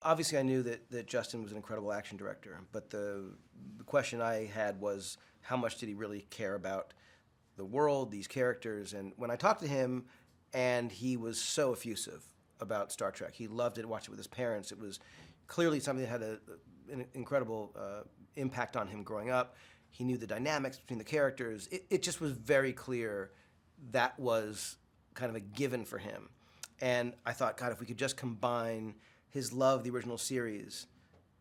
obviously I knew that Justin was an incredible action director, but the question I had was, how much did he really care about the world, these characters? And when I talked to him, and he was so effusive about Star Trek. He loved it, watched it with his parents. It was clearly something that had an incredible impact on him growing up. He knew the dynamics between the characters. It just was very clear that was kind of a given for him. And I thought, God, if we could just combine his love of the original series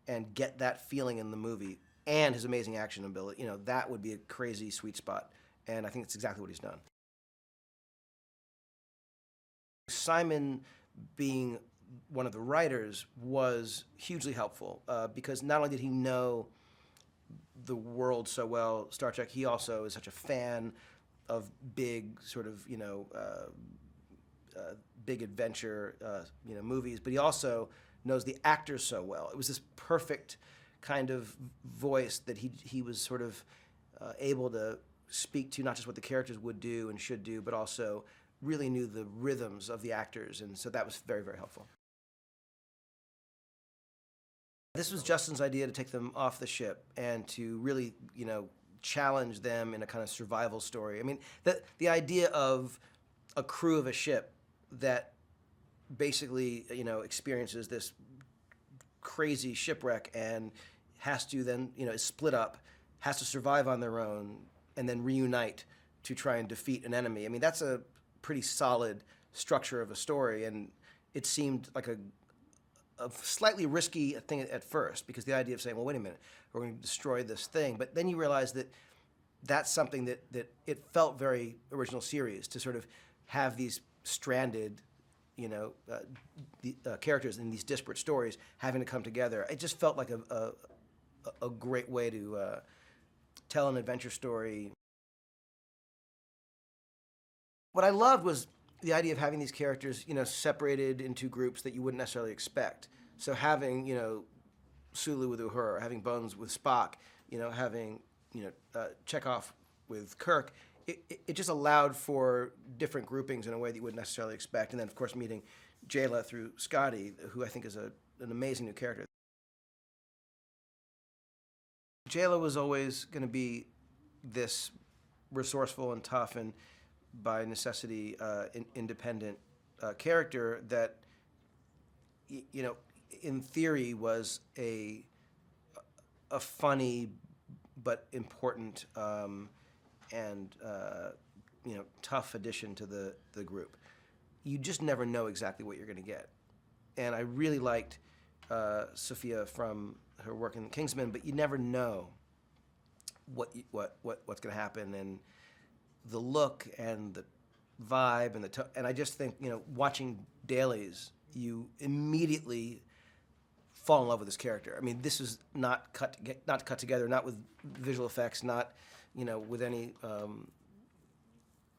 and get that feeling in the movie and his amazing action ability, that would be a crazy sweet spot. And I think that's exactly what he's done. Simon being one of the writers was hugely helpful because not only did he know the world so well, Star Trek, he also is such a fan of big sort of, big adventure, movies, but he also knows the actors so well. It was this perfect kind of voice that he was sort of able to speak to not just what the characters would do and should do, but also really knew the rhythms of the actors, and so that was very, very helpful. This was Justin's idea to take them off the ship and to really, challenge them in a kind of survival story. I mean, the idea of a crew of a ship that basically, experiences this crazy shipwreck and has to then, is split up, has to survive on their own, and then reunite to try and defeat an enemy. I mean, that's a pretty solid structure of a story, and it seemed like a slightly risky thing at first, because the idea of saying, well, wait a minute, we're going to destroy this thing, but then you realize that that's something that it felt very original series to sort of have these stranded, characters in these disparate stories having to come together. It just felt like a great way to tell an adventure story. What I loved was the idea of having these characters, separated into groups that you wouldn't necessarily expect. So having, Sulu with Uhura, having Bones with Spock, having, Chekhov with Kirk, it just allowed for different groupings in a way that you wouldn't necessarily expect. And then, of course, meeting Jayla through Scotty, who I think is an amazing new character. Jayla was always going to be this resourceful and tough and by necessity independent character that, in theory was a funny but important and tough addition to the group. You just never know exactly what you're going to get. And I really liked Sophia from her work in Kingsman, but you never know what's going to happen, and the look and the vibe and and I just think, watching dailies, you immediately fall in love with this character. I mean, this is not cut together, not with visual effects, not with any.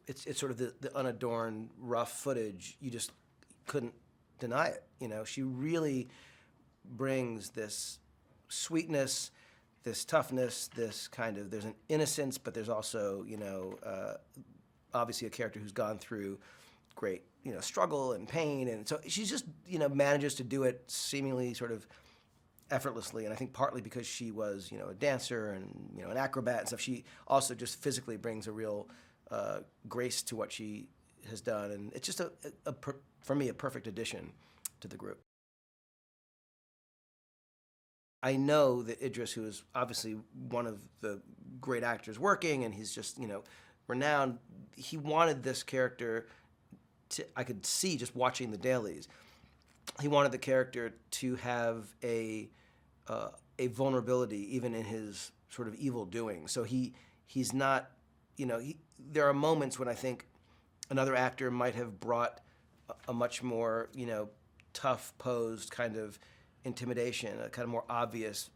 It's sort of the unadorned, rough footage. You just couldn't deny it. She really brings this sweetness, this toughness, this kind of, there's an innocence, but there's also, obviously a character who's gone through great, struggle and pain. And so she's just, manages to do it seemingly sort of effortlessly. And I think partly because she was, a dancer and, an acrobat and stuff, she also just physically brings a real grace to what she has done. And it's just, for me, a perfect addition to the group. I know that Idris, who is obviously one of the great actors working, and he's just, renowned, he wanted this character to, I could see just watching the dailies, he wanted the character to have a vulnerability even in his sort of evil doing. So he's not, there are moments when I think another actor might have brought a much more, tough posed kind of intimidation, a kind of more obvious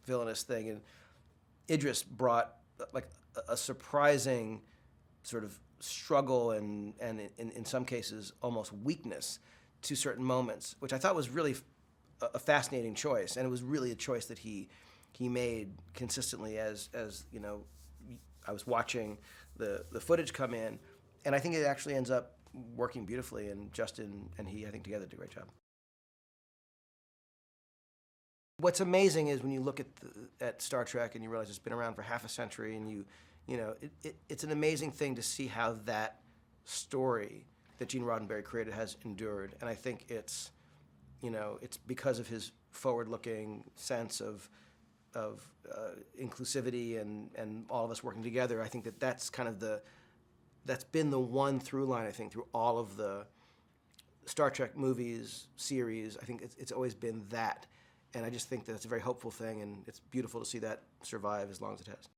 villainous thing. And Idris brought like a surprising sort of struggle and in some cases almost weakness to certain moments, which I thought was really a fascinating choice. And it was really a choice that he made consistently as I was watching the footage come in. And I think it actually ends up working beautifully, and Justin and he, I think, together did a great job. What's amazing is when you look at Star Trek and you realize it's been around for half a century, and it's an amazing thing to see how that story that Gene Roddenberry created has endured. And I think it's because of his forward-looking sense of inclusivity and all of us working together. I think that's kind of that's been the one through line, I think, through all of the Star Trek movies, series. I think it's always been that. And I just think that it's a very hopeful thing, and it's beautiful to see that survive as long as it has.